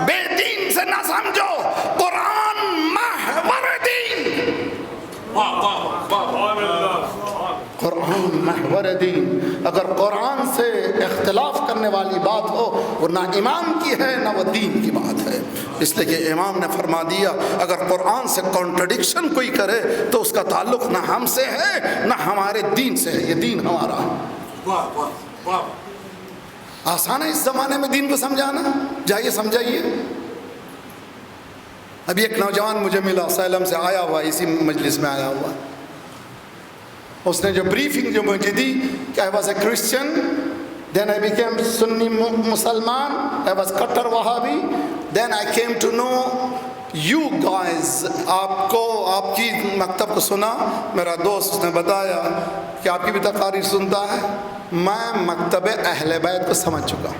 بے دین سے نہ سمجھو. قرآن محور دین، قرآن محور دین. اگر قرآن سے اختلاف کرنے والی بات ہو وہ نہ امام کی ہے نہ وہ دین کی بات ہے. اس لیے کہ امام نے فرما دیا اگر قرآن سے کانٹرڈکشن کوئی کرے تو اس کا تعلق نہ ہم سے ہے نہ ہمارے دین سے ہے. یہ دین ہمارا ہے. آسان ہے اس زمانے میں دین کو سمجھانا. جائیے سمجھائیے. ابھی ایک نوجوان مجھے ملا سیلم سے آیا ہوا، اسی مجلس میں آیا ہوا، اس نے جو بریفنگ جو مجھے دی کہ I was a Christian, then I became Sunni Musliman, I was Qatar Wahhabi, then I came to know you guys. آپ کو آپ کی مکتب کو سنا، میرا دوست اس نے بتایا کہ آپ کی بھی تقاریر سنتا ہے، میں مکتب اہل بیت کو سمجھ چکا.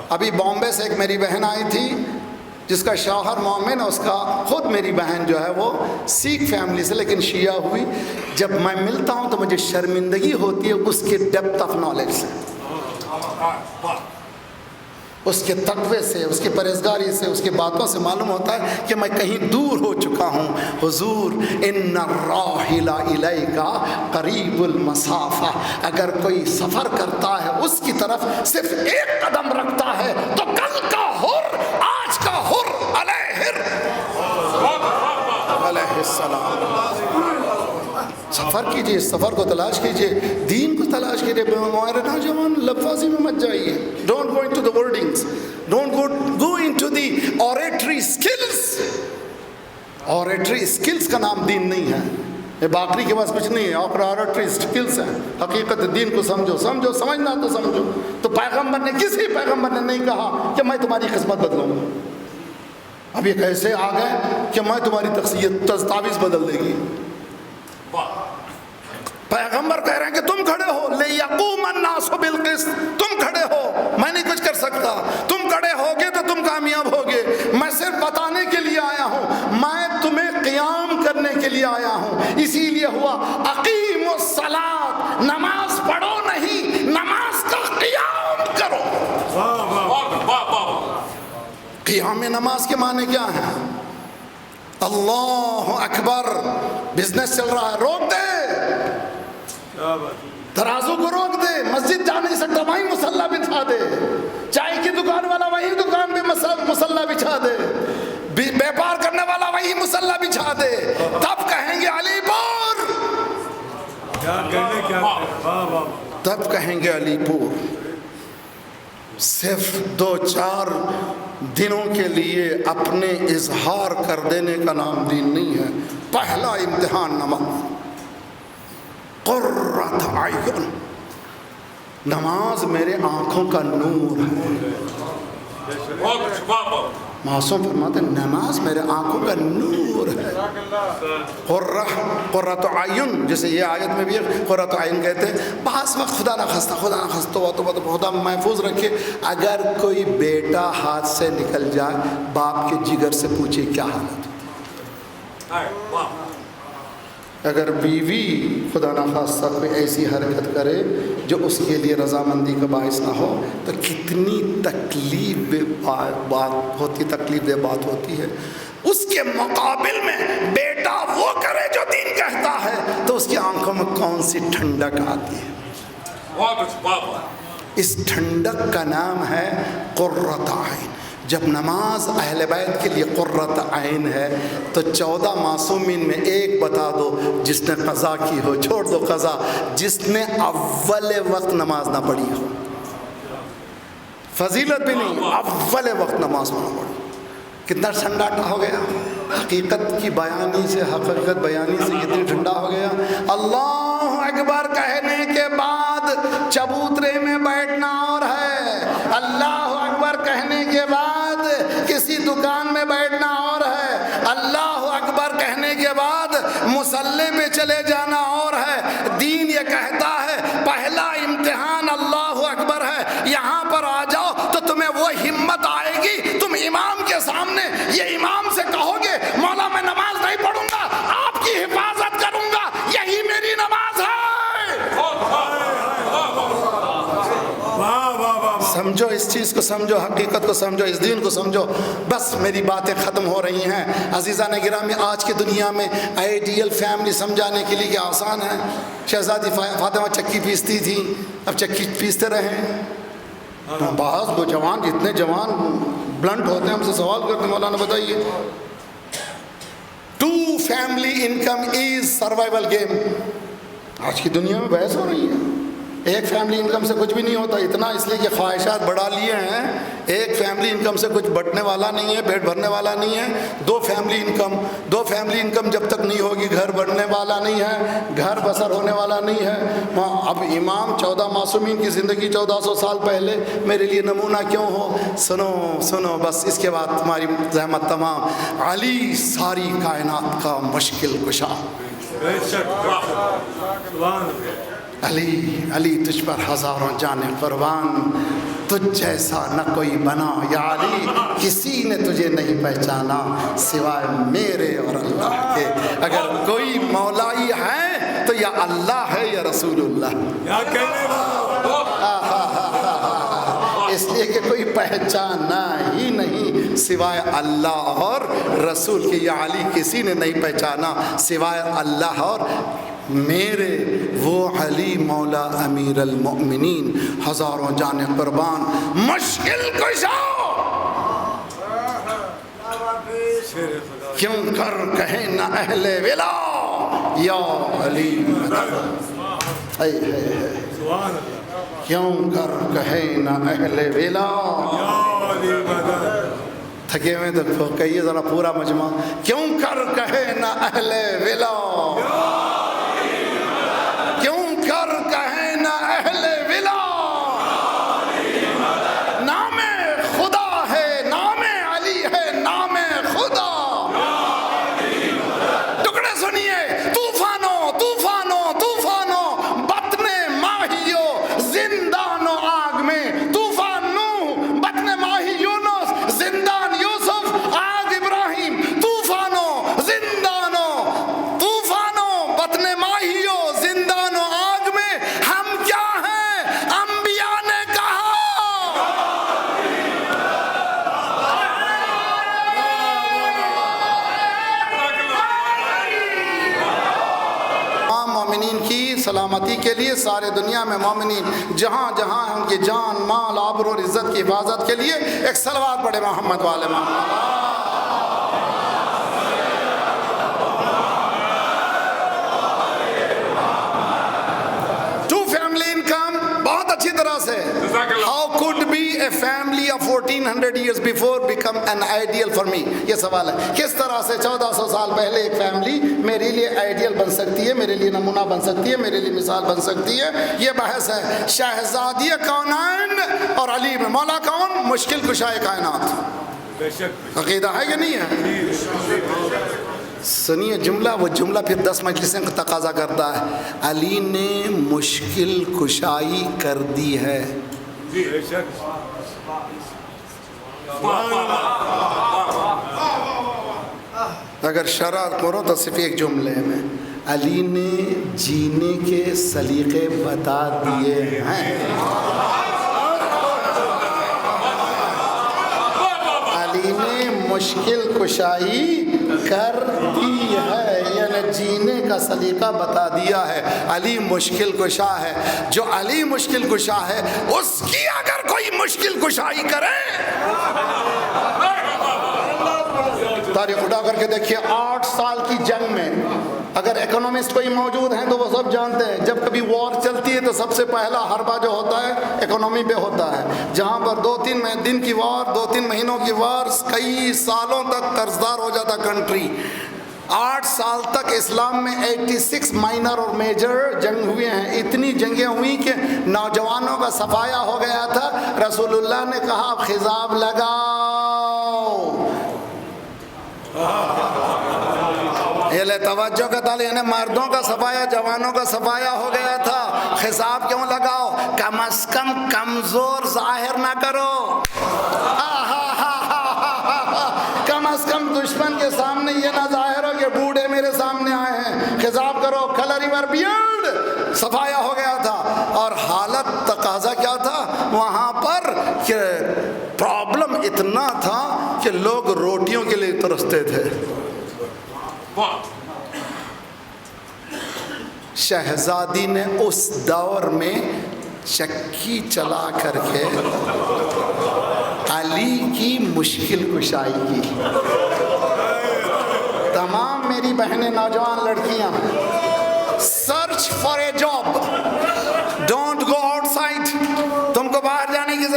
ابھی بامبے سے ایک میری بہن آئی تھی جس کا شوہر مومن، اس کا خود میری بہن جو ہے وہ سکھ فیملی سے لیکن شیعہ ہوئی. جب میں ملتا ہوں تو مجھے شرمندگی ہوتی ہے اس کے ڈیپتھ آف نالج سے، اس کے تقوی سے، اس کی پرہیزگاری سے، اس کی باتوں سے معلوم ہوتا ہے کہ میں کہیں دور ہو چکا ہوں. حضور ان الراحل الیک قریب المسافہ، اگر کوئی سفر کرتا ہے اس کی طرف صرف ایک قدم رکھتا ہے تو کل کا حر آج کا حر علیہ السلام. سفر کیجئے، سفر کو تلاش کیجئے، دین کو تلاش کیجئے. ہمارے نوجوان لفظی میں مت جائیے. Don't go into the wordings, don't go into the oratory skills. Oratory skills کا نام دین نہیں ہے. یہ باقری کے پاس کچھ نہیں ہے، اوریٹری اسکلز ہیں. حقیقت دین کو سمجھو، سمجھنا تو سمجھو. تو پیغمبر نے، کسی پیغمبر نے نہیں کہا کہ میں تمہاری قسمت بدلوں گا. اب یہ کیسے آ گئے کہ میں تمہاری تعویذ بدل دے گی. پیغمبر کہہ رہے ہیں کہ تم کھڑے ہو، لِيَقُومَ النَّاسُ بِالْقِسْطِ، تم کھڑے ہو، میں نہیں کچھ کر سکتا. تم کھڑے ہوگے تو تم کامیاب ہوگے. میں صرف بتانے کے لیے آیا ہوں، میں تمہیں قیام کرنے کے لیے آیا ہوں. اسی لیے ہوا اقیموا الصلاۃ، نماز پڑھو نہیں، نماز کا قیام کرو. قیام نماز کے معنی کیا ہے؟ اللہ اکبر. بزنس چل رہا ہے، روک دے. ترازو کو روک دے. مسجد جا نہیں سکتا، وہیں مصلی بچھا دے. چائے کی دکان والا وہیں دکان پہ مصلی بچھا دے. بیپار کرنے والا وہیں مصلی بچھا دے. تب کہیں گے علی پور، تب کہیں گے علی پور. صرف 2-4 دنوں کے لیے اپنے اظہار کر دینے کا نام دین نہیں ہے. پہلا امتحان نماز، قرۃ اعین. نماز میرے آنکھوں کا نور ہے. معصوم فرماتے ہیں نماز میرے آنکھوں کا نور ہے. قرۃ اعین، جیسے یہ آیت میں بھی قرۃ اعین کہتے ہیں. بعض وقت خدا نہ خواستہ تو خدا محفوظ رکھے، اگر کوئی بیٹا ہاتھ سے نکل جائے، باپ کے جگر سے پوچھے کیا حالت. اگر بیوی خدا نخواستہ کوئی ایسی حرکت کرے جو اس کے لیے رضامندی کا باعث نہ ہو تو کتنی تکلیف دہ بات ہوتی ہے. اس کے مقابل میں بیٹا وہ کرے جو دین کہتا ہے تو اس کی آنکھوں میں کون سی ٹھنڈک آتی ہے. اس ٹھنڈک کا نام ہے قرۃ عین. جب نماز اہل بیت کے لیے قرۃ عین ہے تو 14 معصومین میں ایک بتا دو جس نے قضا کی ہو. چھوڑ دو قضا، جس نے اول وقت نماز نہ پڑھی ہو. فضیلت بھی نہیں، اول وقت نماز نہ پڑھی. کتنا ٹھنڈا ہو گیا. حقیقت کی بیانی سے، حقیقت بیانی سے کتنی ٹھنڈا ہو گیا. اللہ اکبر کہنے کے بعد چبوترے میں بیٹھنا اور ہے. اللہ اکبر کہنے کے بعد کسی دکان میں بیٹھنا اور ہے. اللہ اکبر کہنے کے بعد مصلی پہ چلے جانا اور ہے. دین یہ کہتا ہے پہلا امتحان اللہ اکبر ہے. یہاں پر آ جاؤ تو تمہیں وہ ہمت آئے گی، تم امام کے سامنے یہ امام سے کہو گے مولا میں نماز نہیں پڑھوں گا، آپ کی حفاظت کروں گا، یہی میری نماز ہے. سمجھو اس چیز کو، سمجھو حقیقت کو، سمجھو اس دین کو سمجھو. بس میری باتیں ختم ہو رہی ہیں. عزیزان گرامی، آج کی دنیا میں آئیڈیل فیملی سمجھانے کے لیے کیا آسان ہے. شہزادی فاطمہ چکی پیستی تھی، اب چکی پیستے رہیں. بعض وہ جوان، اتنے جوان بلنٹ ہوتے ہیں، ہم سے سوال کرتے ہیں مولانا بتائیے 2 family income is survival game. آج کی دنیا میں بحث ہو رہی ہے. ایک فیملی انکم سے کچھ بھی نہیں ہوتا، اتنا اس لیے کہ خواہشات بڑھا لیے ہیں. ایک فیملی انکم سے کچھ بٹنے والا نہیں ہے، پیٹ بھرنے والا نہیں ہے. دو فیملی انکم جب تک نہیں ہوگی گھر بننے والا نہیں ہے، گھر بسر ہونے والا نہیں ہے. اب امام 14 معصومین کی زندگی 1400 سال پہلے میرے لیے نمونہ کیوں ہو؟ سنو بس، اس کے بعد تمہاری زحمت تمام. علی ساری کائنات کا مشکل کشا. بے شک سبحان اللہ. علی تجھ پر ہزاروں جانیں قربان، تجھ جیسا نہ کوئی بنا یا علی، کسی نے تجھے نہیں پہچانا سوائے میرے اور اللہ کے. اگر کوئی مولائی ہے تو یا اللہ ہے یا رسول اللہ. کیا کہنے والا، اس لیے کہ کوئی پہچانا ہی نہیں سوائے اللہ اور رسول کے. یا علی کسی نے نہیں پہچانا سوائے اللہ اور میرے. وہ علی مولا امیر المؤمنین، ہزاروں جانیں قربان، مشکل کشا. کیوں کر کہیں نہ اہل ولا یا علی مدد. سبحان اللہ. کیوں کر کہیں نہ اہل ولا. یا علی مدد. تھکے ہوئے تو کہیے ذرا پورا مجمع. کیوں کر کہے نہ اہل ولا، کیوں کر کہے نہ اہل ولا. نام خدا ہے، نام علی ہے، نام خدا. ٹکڑے سنیے. طوفانوں طوفانوں طوفانوں، بطن ماہیوں زندانوں آگ میں. طوفان نوح، بطن ماہی یونس، زندان یوسف، آگ ابراہیم. طوفانوں زندانوں، طوفانوں بطن ماہیوں زندانوں آگ میں. ہم کیا ہیں؟ انبیاء نے کہا. تمام مومنین کی سلامتی کے لیے، سارے دنیا میں مومنین جہاں جہاں ہیں ان کی جان مال آبرو اور عزت کی حفاظت کے لیے ایک صلوات پڑھے محمد والے محمد. ٹو فیملی انکم بہت اچھی طرح سے. How could be a family of 1400 years before become an ideal for me؟ یہ سوال ہے. کس طرح سے 1400 سال پہلے ایک فیملی میرے لیے آئیڈیل بن سکتی ہے، میرے لیے نمونہ بن سکتی ہے، میرے لیے مثال بن سکتی ہے؟ یہ بحث ہے. شہزادی کونین اور علی میں مولا کون؟ مشکل کشائے کائنات. بے شک. عقیدہ ہے کہ نہیں ہے؟ سنیے جملہ، وہ جملہ پھر 10 مجلسیں کا تقاضا کرتا ہے. علی نے مشکل کشائی کر دی ہے. بے شک. اگر شرح کرو تو صرف ایک جملے میں علی نے جینے کے سلیقے بتا دیے ہیں. علی نے مشکل کشائی کر دی ہے، یعنی جینے کا سلیقہ بتا دیا ہے. علی مشکل کشا ہے. جو علی مشکل کشا ہے اس کی اگر کوئی مشکل کشائی کرے، تاریخ اٹھا کر کے دیکھیے 8 سال کی جنگ میں اگر اکنومسٹ کوئی موجود ہیں تو وہ سب جانتے ہیں جب کبھی وار چلتی ہے تو سب سے پہلا حربہ جو ہوتا ہے اکنومی پہ ہوتا ہے. جہاں پر 2-3 دن کی وار، 2-3 مہینوں کی وار، کئی سالوں تک قرضدار ہو جاتا کنٹری. 8 سال تک اسلام میں 86 مائنر اور میجر جنگ ہوئے ہیں. اتنی جنگیں ہوئی کہ نوجوانوں کا صفایا ہو گیا تھا. رسول اللہ نے کہا خضاب لگاؤ. یہ لے توجہ کا تعلق، یعنی مردوں کا صفایا جوانوں کا صفایا ہو گیا تھا. خضاب کیوں لگاؤ؟ کم از کم کمزور ظاہر نہ کرو. کم از کم دشمن کے سامنے یہ نہ ظاہر ہو کہ بوڑھے میرے سامنے آئے ہیں. خضاب کرو، کلر یور بیئرڈ. صفایا ہو گیا تھا. اور حالت تقاضا کیا تھا وہاں پر کہ پرابلم اتنا تھا کہ لوگ روٹیوں کے لیے ترستے تھے. شہزادی نے اس دور میں چکی چلا کر کے علی کی مشکل کشائی کی. تمام میری بہنیں نوجوان لڑکیاں، search for a job. Don't go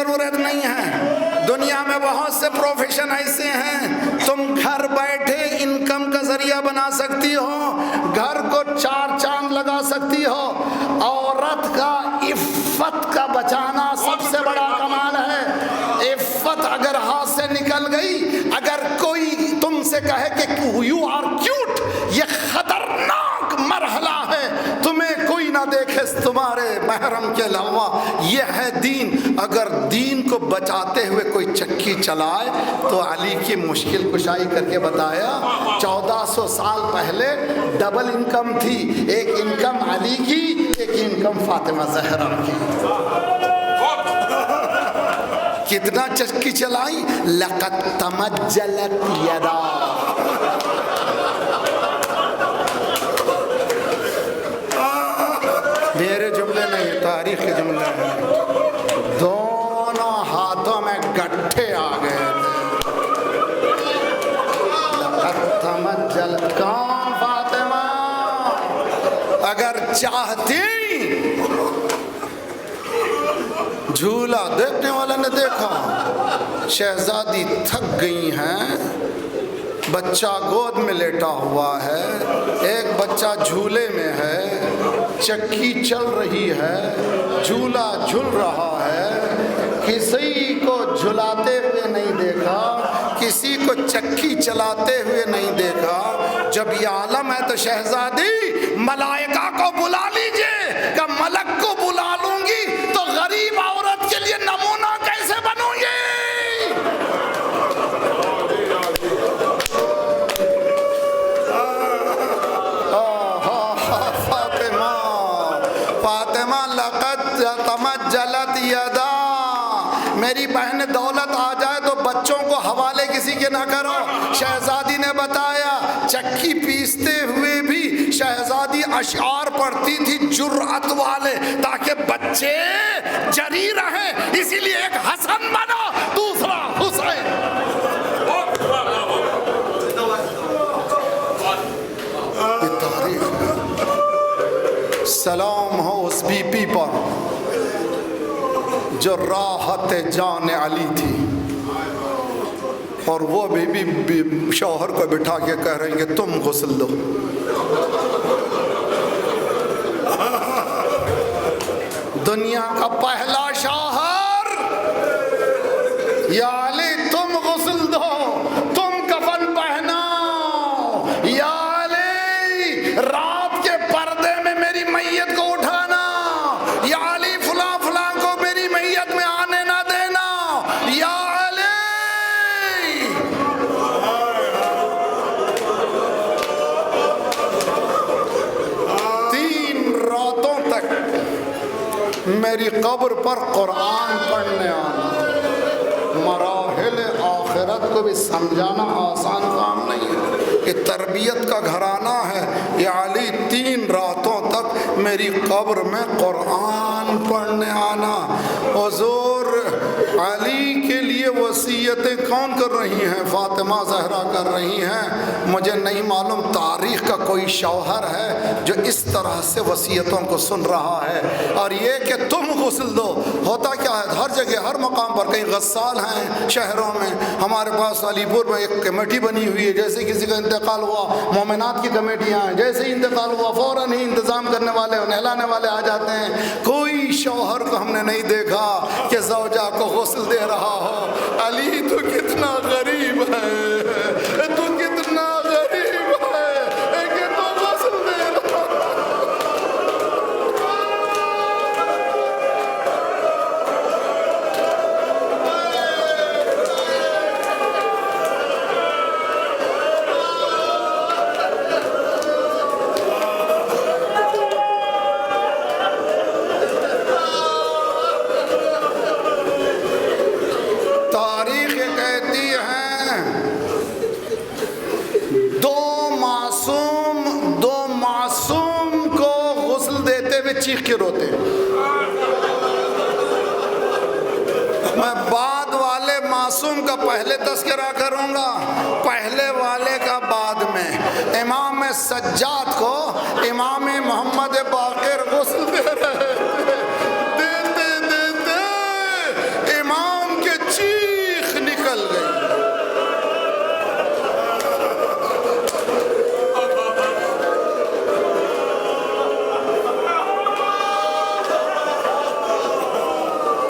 ضرورت نہیں ہے. دنیا میں بہت سے پروفیشن ایسے ہیں تم گھر بیٹھے انکم کا ذریعہ بنا سکتی ہو, گھر کو 4 چاند لگا سکتی ہو. عورت کا عفت کا بچانا سب سے بڑا کمال ہے. عفت اگر ہاتھ سے نکل گئی, اگر کوئی تم سے کہے کہ یو آر کیوٹ, یہ خطرناک مرحلہ ہے. تمہیں کوئی نہ دیکھے تمہارے محرم کے علاوہ. یہ ہے دین. اگر دین کو بچاتے ہوئے کوئی چکی چلائے تو علی کی مشکل کشائی کر کے بتایا 1400 سال پہلے ڈبل انکم تھی, ایک انکم علی کی, ایک انکم فاطمہ زہرا کی. کتنا چکی چلائی, لقد تمجلت یدا. میرے جملے نہیں, تاریخ کے جملے ہیں. دونوں ہاتھوں میں گٹھے آ گئے تھے. لقد تمجلت. کون فاطمہ؟ اگر چاہتی جھولا دیکھنے والا نے دیکھا, شہزادی تھک گئی ہیں, بچہ گود میں لیٹا ہوا ہے, ایک بچہ جھولے میں ہے, چکی چل رہی ہے, جھولا جھل رہا ہے, کسی کو جھلاتے ہوئے نہیں دیکھا, کسی کو چکی چلاتے ہوئے نہیں دیکھا. جب یہ عالم ہے تو شہزادی ملائکہ کو بلا لیجئے, کہ ملک کو بلا لوں گی تو غریب عورت کے لیے نمونہ کیسے بنوں گی. فاطمہ لقد تمجلت یدا. میری بہن دولت آ جائے تو بچوں کو حوالے کسی کے نہ کرو. شہزادی نے بتایا چکی پیستے ہوئے بھی شہزادی اشعار پڑھتی تھی جرأت والے, تاکہ بچے جری رہیں. اسی لیے ایک حسن بنا, دوسرا حسین. یہ تاریخ. سلام ہو اس بی پی پر جو راحت جان علی تھی, اور وہ بھی شوہر کو بٹھا کے کہہ رہے ہیں کہ تم غسل دو. دنیا کا پہلا شوہر, یا علی تم غسل دو, تم کفن پہناؤ, یا علی رات کے پردے میں میری میت کو اٹھانا, یا علی فلاں فلاں کو میری میت میں آنے نہ دینا, یا علی. 3 راتوں تک میری قبر پر قرآن پڑھنے آنا. مراحل آخرت کو بھی سمجھانا آسان کام نہیں ہے. یہ تربیت کا گھرانہ ہے. یہ علی 3 راتوں تک میری قبر میں قرآن پڑھنے آنا. حضور علی کے لیے وصیتیں کون کر رہی ہیں؟ فاطمہ زہرا کر رہی ہیں. مجھے نہیں معلوم تاریخ کا کوئی شوہر ہے جو اس طرح سے وصیتوں کو سن رہا ہے. اور یہ کہ تم غسل دو, ہوتا کیا ہے ہر جگہ ہر مقام پر, کہیں غسال ہیں شہروں میں. ہمارے پاس علی پور میں ایک کمیٹی بنی ہوئی ہے, جیسے کسی کا انتقال ہوا مومنات کی کمیٹیاں ہیں, جیسے ہی انتقال ہوا فوراً ہی انتظام کرنے والے نہلانے والے آ جاتے ہیں. کوئی شوہر کو ہم نے نہیں دیکھا کہ زوجہ کو غسل دے رہا ہو. علی تو کتنا غریب ہے, تو کتنا غریب ہے کہ تو غسل دے رہا. تاریخ یہ کہتی ہے دو معصوم کو غسل دیتے ہوئے چیخ کے روتے. میں بعد والے معصوم کا پہلے تذکرہ کروں گا, پہلے والے کا بعد میں. امام سجاد کو امام محمد باقر غسل دے رہے تھے. دیتے امام